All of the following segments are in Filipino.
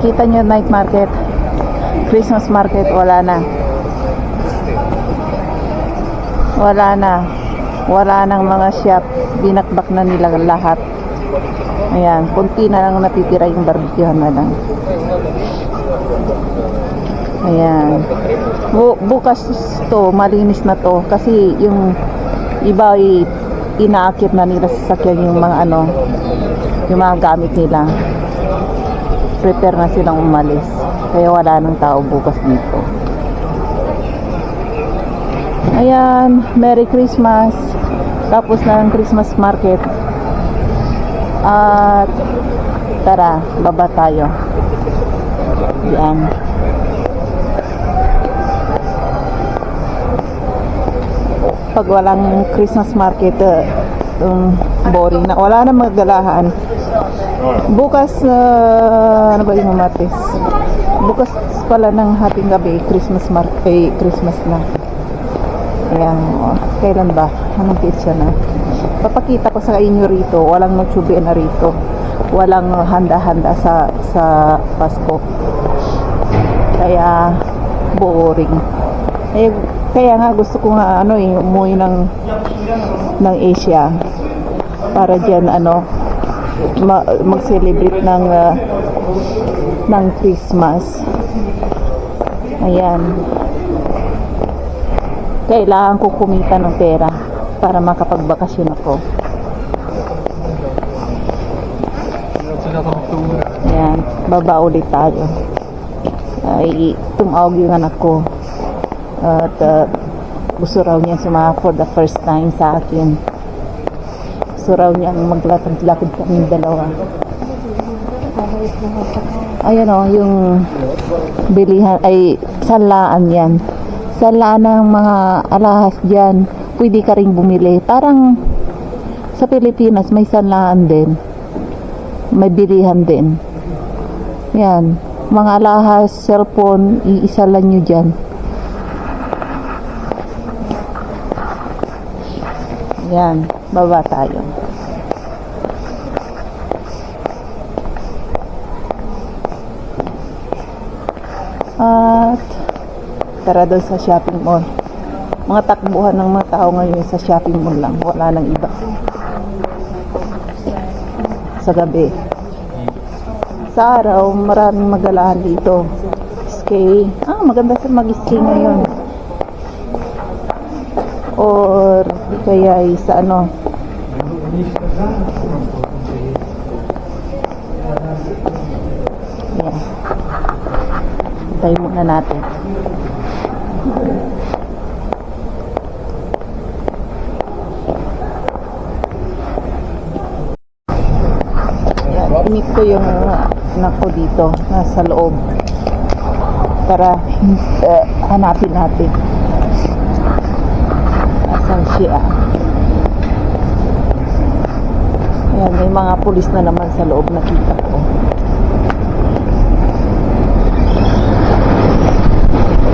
nakikita nyo night market, Christmas market, wala na. Wala nang mga shop, binakbak na nila lahat. Ayan, kunti na lang natitira, yung barbecuehan na lang. Ayan. Bukas to, malinis na to kasi yung iba ay inaakit na nila sa sakyan yung mga yung mga gamit nila. Prepare na silang umalis. Kaya wala nang tao bukas dito. Ayan, Merry Christmas. Tapos na ang Christmas market. At tara, baba tayo. Yan. Pag walang Christmas market, boring na. Wala na magdalahan. Bukas, ano ba yung Martes? Bukas pala ng hating gabi, Christmas na. Ayan, kailan ba? Anong pizza na? Papakita ko sa inyo rito, walang notsubi na rito. Walang handa-handa sa Pasko. Kaya boring. Kaya nga gusto ko nga umuwi ng Asia para diyan mag-celebrate ng Christmas. Ayan. Kailangan ko kumita ng pera para makapagbakasyon ako. Ayan, baba ulit tayo. Ay, tumawag yung anak ko. At gusto raw niya sumama for the first time sa akin. Gusto raw niya maglakad-lakad kaming dalawa. Ayan o, yung bilihan ay sanlaan yan. Sanlaan ng mga alahas dyan. Pwede ka rin bumili. Parang sa Pilipinas may sanlaan din. May bilihan din. Yan. Mga alahas, cellphone, iisa lang nyo dyan. Yan. Baba tayo. At tara doon sa shopping mall. Mga takbuhan ng mga tao ngayon sa shopping mall lang. Wala nang iba. Sa gabi. Sa araw, maraming magalahan dito. Ski. Maganda sa mag-ski ngayon. Or kaya ay sa yeah. Tayo muna natin. Meet ko yung anak ko dito, nasa loob. Tara, hanapin natin. Asan siya? Ayan, may mga pulis na naman sa loob, nakita ko.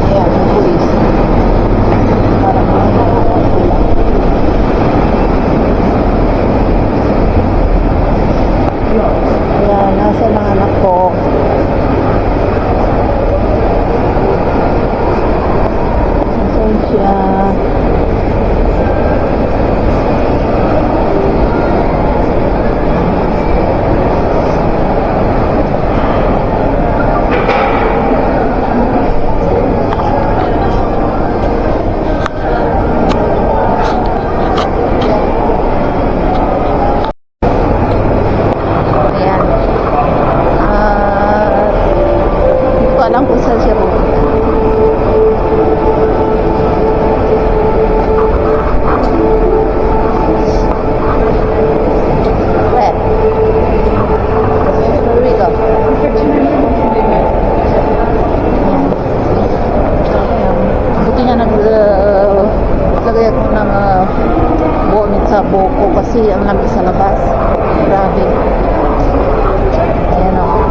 Ayan, yung pulis. Parang ayan, nasa ng anak ko. Nasaan siya? Alam kung saan siya pupunta. Where? Where we go? Buti nga naglagay ako ng bonnet sa buko kasi ang lamig sa labas. Grabe. Ayan o.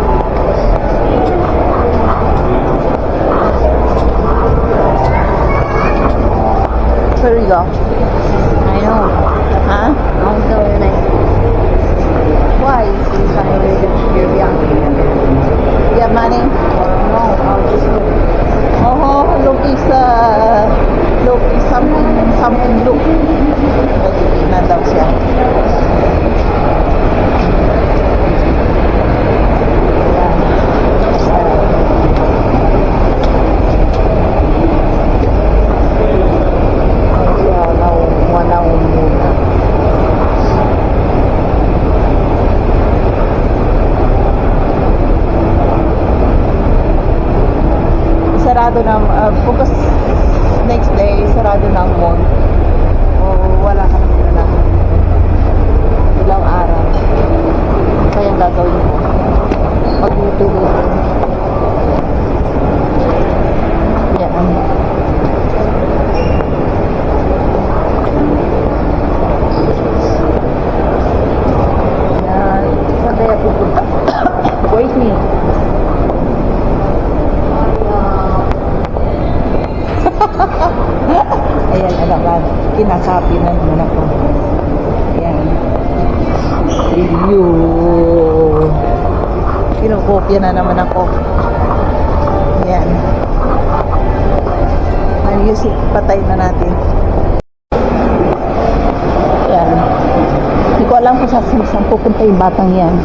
Where we go? I know. Huh? I'll go in it. Why? You're young. You have money? sarado na, bukas next day, sarado na ang mall. O wala ka nang lalaki. Ilang araw. Kaya ang gagawin ko. Pag-YouTube. Yan. Yan. Saan kaya pupunta? Wait me. Ayan, alaman. Kinakapi na naman ako. Ayan. Review. Kinukopya na naman ako. Ayan. Ang music, patay na natin. Ayan. Hindi ko alam kung saan pupunta yung batang yan.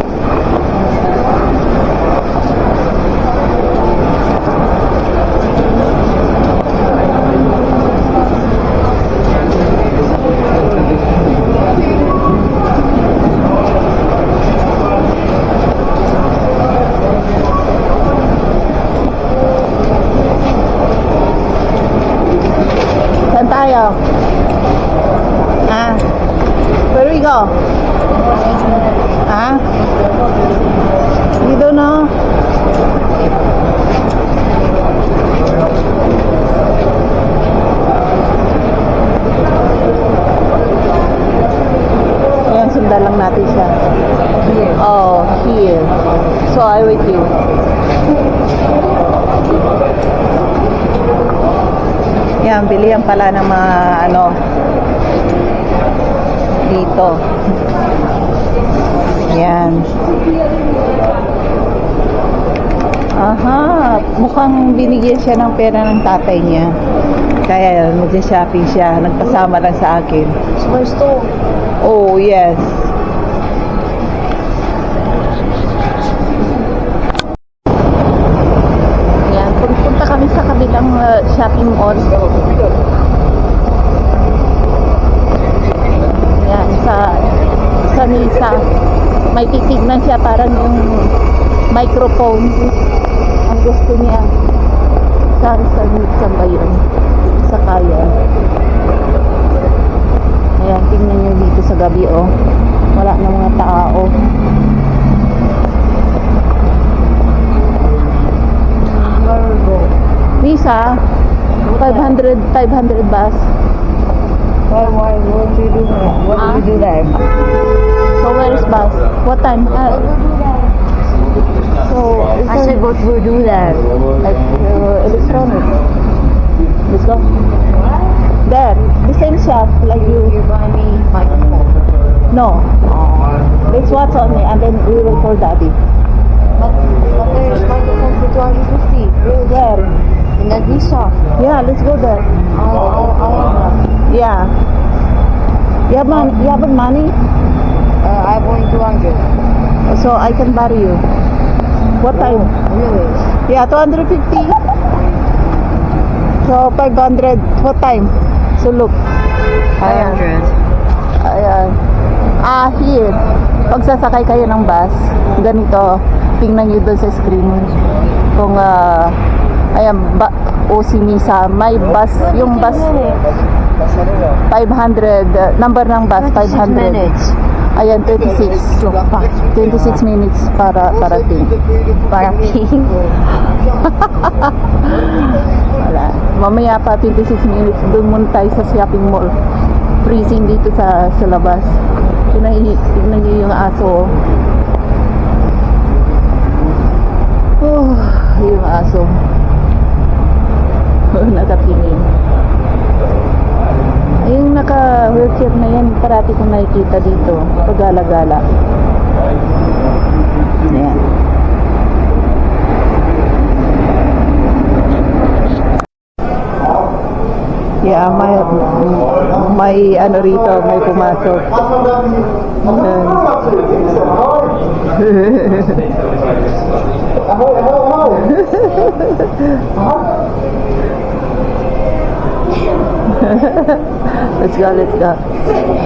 Saan tayo? Ah, where we go? Ah? You don't know? Ayan, sundan lang natin siya. Oh, here. So, I wait you. Yan, bilihan pala ng mga ano dito. Yan. Aha, mukhang binigyan siya ng pera ng tatay niya. Kaya mag-shopping siya, nagpasama lang sa akin. So, where's the Oh, yes. Yan, punta kami sa kabilang shopping mall. Yan, sa Nisa. May titignan siya parang yung microphone. Ang gusto niya. Sa Nisa ba yun? Sa kaya. Ayan, tingnan nyo dito sa gabi, oh. Wala na mga tao. Visa, 500 bus. Why won't you do that? What do you do there? So where is bus? What time? So is I said, what will do that? like electronic. Let's go. There, the same shop like you. You buy me microphone. No, let's watch on me and then we will call daddy. But there's microphone for 250. Where? In that Visa. Yeah, let's go there. Yeah. You have money? I have only 200. So I can borrow you. What time? Really? Yeah, 250. So 500. What time? So look. 500. Ayan. Ah, here. Pag sasakay kayo ng bus, ganito, tingnan nyo doon sa screen. Kung, ayan, o si Nisa, may bus, yung bus, 500, number ng bus, 500. minutes. Ayan, 26. 26 minutes para parating. Parating. Wala. Mamaya pa 26 minutes doon muna tayo sa shopping mall. Freezing dito sa labas. Tingnan niyo yung aso. Oh, yung aso. Nakatingin. Yung naka-wheelchair na yan, parati kong nakikita dito. Pagala-gala. Ayan. Yeah, may ano rito, may pumasok. Ayan. Let's go, let's go.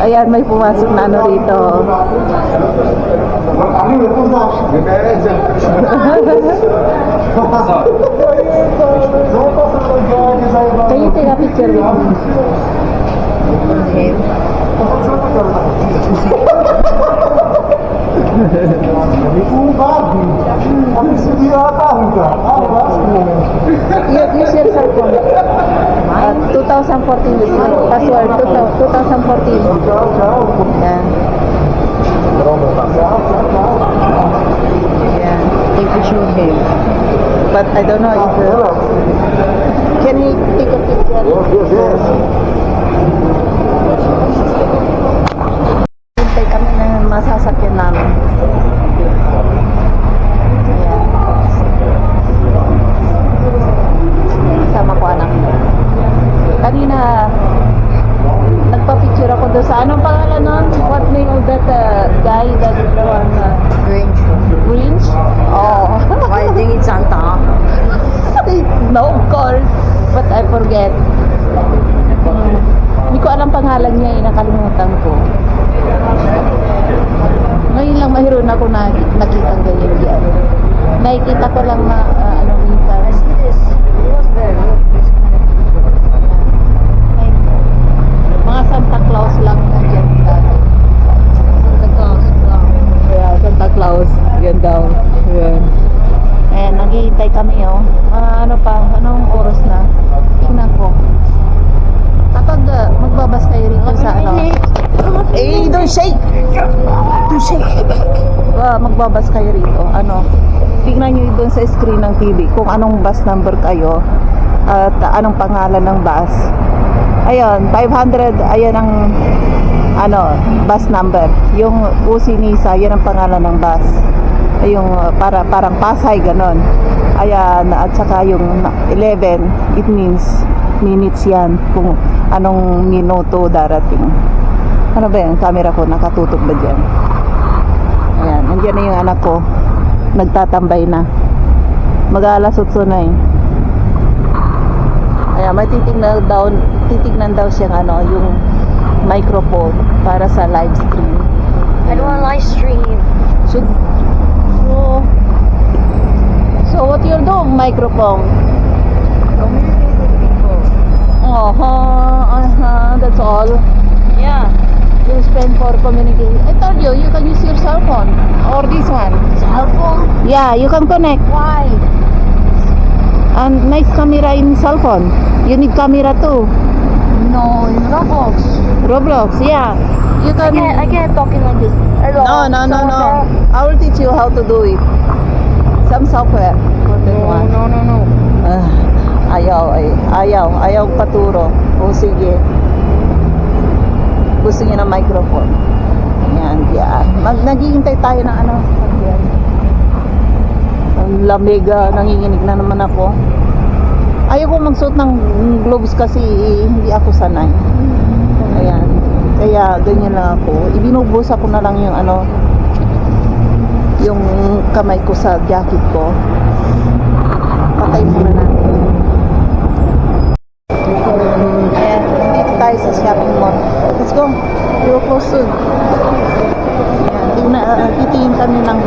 Ayan, may pumasok na ano rito. Can you take a picture with me? Use your cell phone. 2014 is my password. 2014. Ayan. Ayan. Take a show him. But I don't know if can we take a picture? Hintay kami ng masasakyan namin. Ayan. Sama ko anak. Kanina nagpa-picture ako doon sa anong pangalan nun? What name of that guy that one? Grinch. Grinch? Oh. I think it's Santa. No, of course. But I forget. Hindi ko alam pangalan niya, nakalimutan ko. Ngayon lang mahiron ako na nakita ganyan yan. Nakikita ko lang na ano minsan. I see this. It was there. Look, this kind of people. Mga Santa Claus lang na dyan dati. Santa Claus. Wow. Yeah, Santa Claus. Yan daw. Yan. Ayan, naghihintay kami oh. Ano pa? Anong oras na? Tingnan ko. Kapag magbabas kayo rito sa ano. Don't shake! Don't shake! Magbabas kayo rito. Ano? Tingnan nyo doon sa screen ng TV kung anong bus number kayo at anong pangalan ng bus. Ayun, 500, ayan ang ano, bus number. Yung Usi Nisa, yan ang pangalan ng bus. Yung parang Pasay, ganon. Ayan, at saka yung 11, it means minutes yan kung anong minuto darating. Ano ba yan? Camera ko, nakatutok ba dyan? Ayan, nandiyan na yung anak ko. Nagtatambay na. Mag-aalas 8 na eh. Ayan, may titignan daw siyang ano, yung microphone para sa live stream. I don't want live stream. So what you're doing, microphone? Communicate with people. That's all. Yeah. You spend for communication. I told you, you can use your cell phone or this one. Cell phone? Yeah, you can connect. Why? And nice camera in cell phone. You need camera too. No, in Roblox. Roblox, yeah. You can. I can't talk in like this. Hello. No. I will teach you how to do it. Some software for that one. No. Ayaw paturo. O sige. Gusto niya ng microphone. Yan. Naghihintay tayo ng ano. Yan. Ang lamig, nanginginig na naman ako. Ayaw ko magsuot ng gloves kasi hindi ako sanay. Ayan. Kaya ganyan lang ako. Ibinubusa ko na lang yung ano, yung kamay ko sa jacket ko. Patay muna natin. Ayan, dito tayo sa shopping mall. Let's go. We will close soon. Ayan, titingin kami ng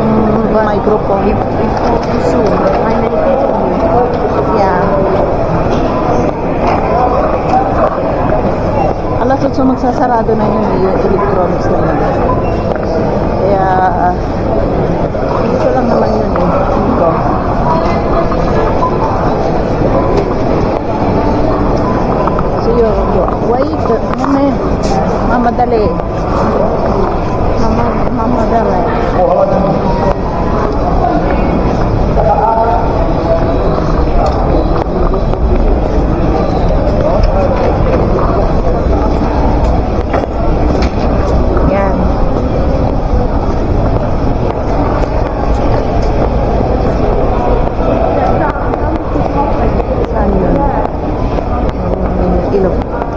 microphone. We close soon. How many people here? Yeah. Alas 8 magsasarado na yun, yung electronics na yun. Kaya, dito lang naman yun eh. Dito. So yun, wait, mamadali. Mamadali. Yan. Saan yun?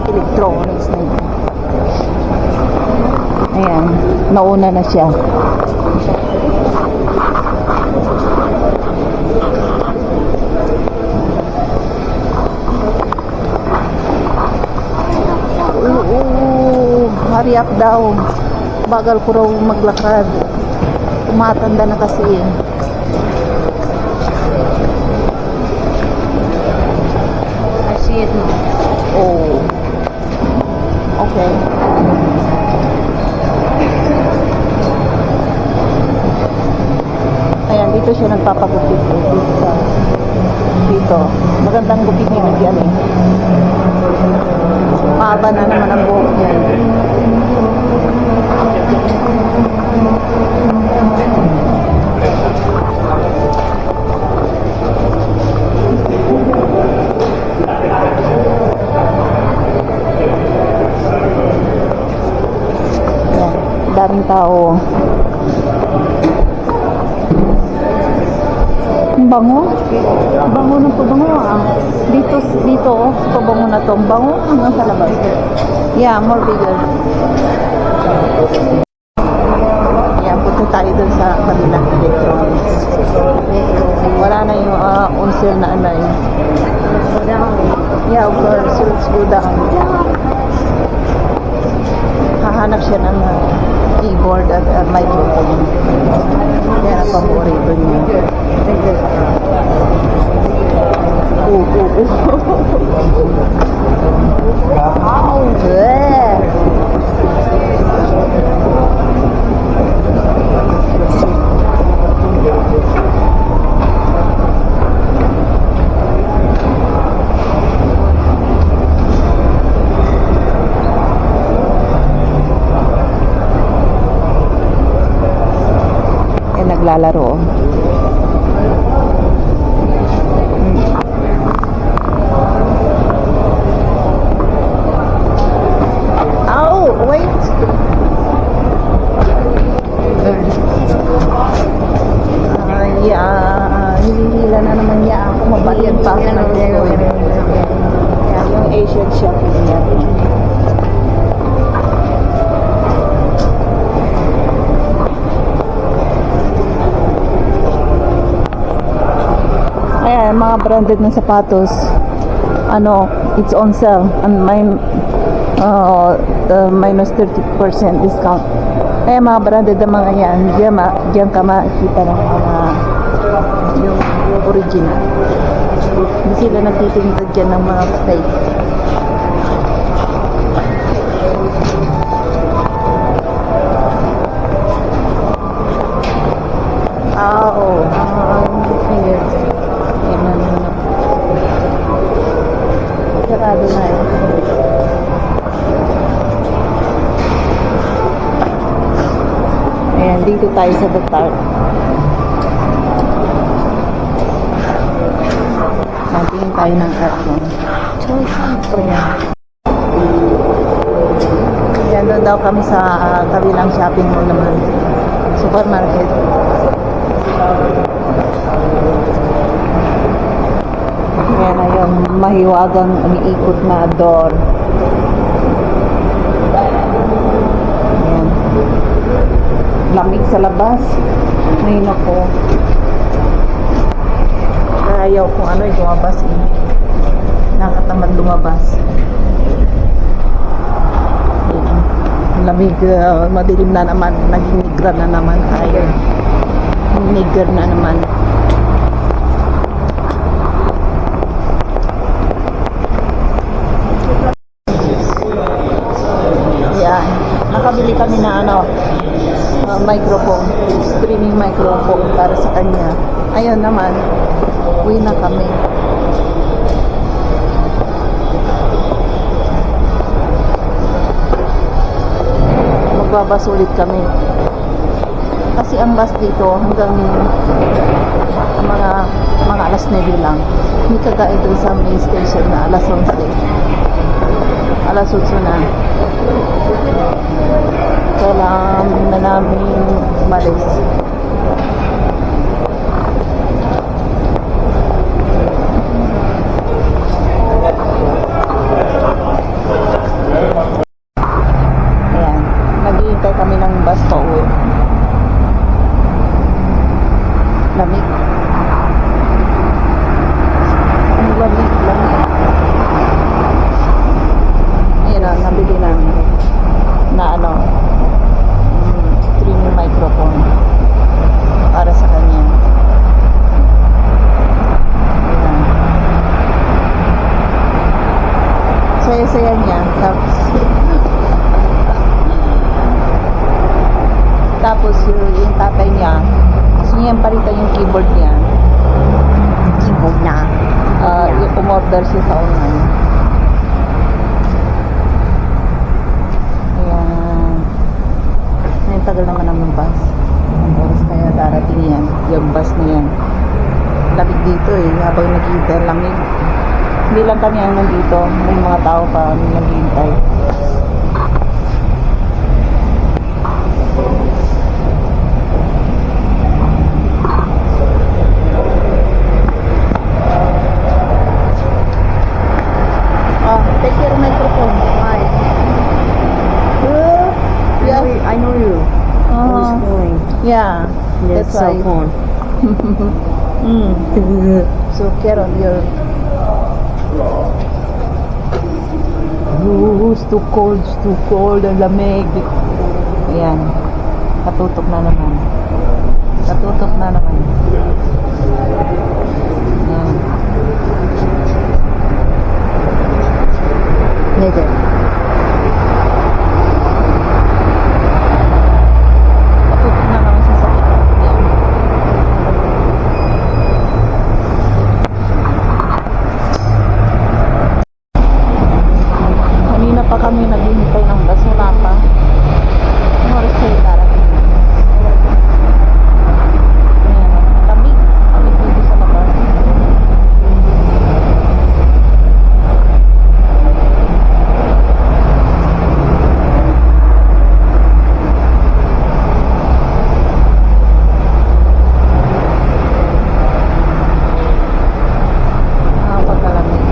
Electronics na yun. Ayan, nauna na siya. hurry up daw. Bagal ko raw maglakad. Tumatanda na kasi eh. I see it now. Oh. Okay. Ayan, dito siya nagpapagupit eh. Dito sa dito. Magandang gupitin na yan eh. Mahaba na naman ang buhok niya. Ayan, daming tao. Ang bango. Bango ng pabango ah. Dito, pabango na to. Ang bango hanggang sa labas. Yeah, more bigger. Yeah, punta tayo dun sa kanilang electronics. Wala na yung on sale na ano eh. Go down. Yeah, of course. Let's go down. Hahanap siya ng keyboard at microphone. Yan ang paborito niya. Naglalaro. Oh, wait. Hinihila na naman niya ako. Mabalyan pa ako ng gusto. Yan, yung Asian shop niya. Ayan, mga branded na sapatos. Ano, it's on sale. And minus 30% discount. Kaya mga branded na mga yan, diyan ka makikita ng mga yung original. Hindi sila nagtitinda dyan ng mga fake. Oo. Fingers. Sarado na eh. Ayan, dito tayo sa The Tart. Natingin tayo ng carton. Ayan. Ayan, doon daw kami sa kabilang shopping mall naman. Supermarket. Ayan na yung mahiwagang umiikot na door. Ayan. Lamig sa labas. Ay nako. Ayaw kung ano lumabas eh. Nakatamad lumabas. Ayan. Lamig, madilim na naman. Naging nigra na naman tayo. Nigger na naman. Yan. Nakabili kami na microphone. Streaming microphone para sa kanya. Ayun naman. Uwi na kami. Magbabas ulit kami. Kasi ang bus dito hanggang mga alas 9 lang. Hindi kagaya dun sa main station na alas 11. Alas 8 na. Kailangan na namin umalis. Ayan. Naghihintay kami ng bus pa uwi. Lamig. Ang lamig. Ayan na, nabili namin. Na Tapos yung tatay niya, gusto niya palitan yung keyboard niya. Keyboard na. Yung umorder siya sa online. Ayan. Ngayon, tagal naman ng bus. Ang oras kaya darating yan. Yung bus na yan. Lamig dito eh. Habang naghihintay, lamig. Hindi lang kami ang nandito. May mga tao pa naghihintay. Take your microphone. Hi. Yeah. I know you. Who's calling? Yeah. That's That's cell why. phone. So, Carol, you're... It's too cold, ang lamig. Ayan. Katutok na naman. Ayan. Nigga. Katutok na naman siya sa likod. Ayan. Kanina pa kami naghihintay ng bus. Wala pa. Ang oras kayo darating na. Ayan. Lamig. Lamig dito sa labas. Pagkalamig.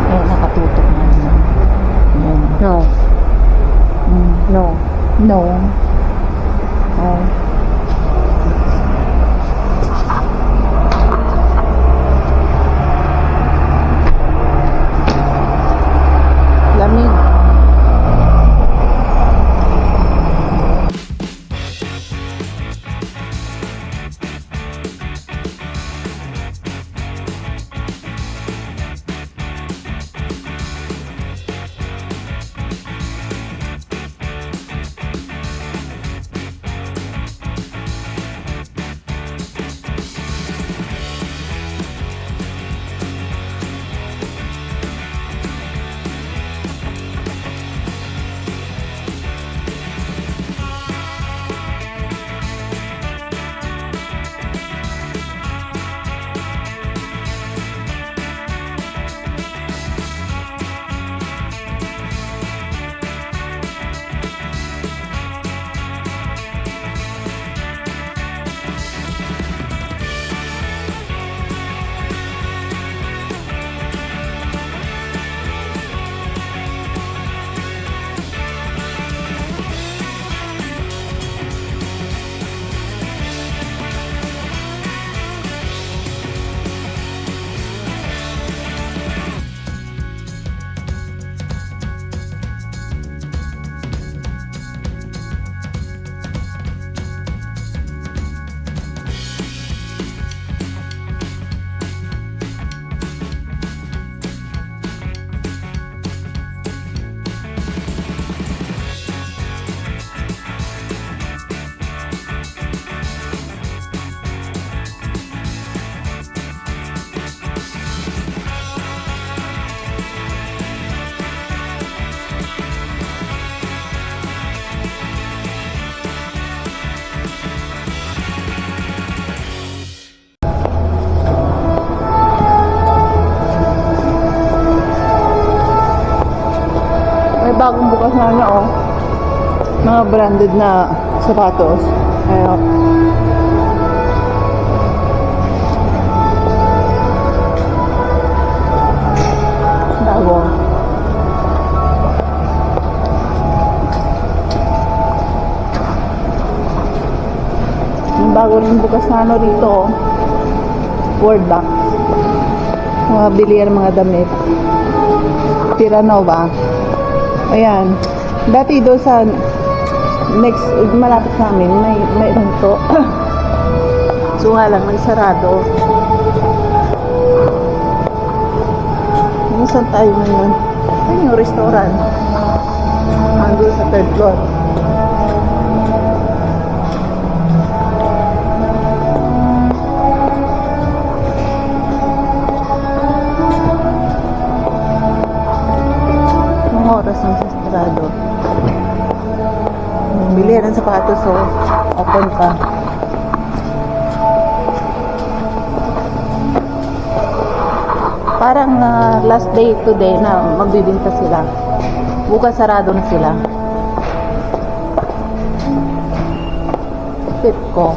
Ayan, nakatutok na naman. Ayan. No. No. No. Oh. Lamig. Bagong bukas na niya, oh. Mga branded na sapatos. Ayun. Bago. Yung bago rin bukas na ano rito, oh. Word box. Mga bilihan mga damit. Tiranova. Ayan. Dati doon sa next, malapit sa amin, may ganito. So nga lang, may sarado. Saan tayo ngayon? Ayun yung restaurant. Ando sa third floor. Ang oras ng sarado. Bili ng sapatos, so open pa. Parang last day today na magbibinta sila. Bukas sarado na sila. Tip ko.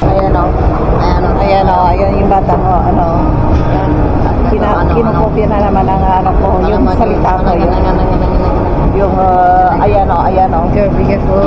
Ayan. Ayan yung bata mo, kinokopya na naman ang yung salita ko, yung, ayan o. Be careful.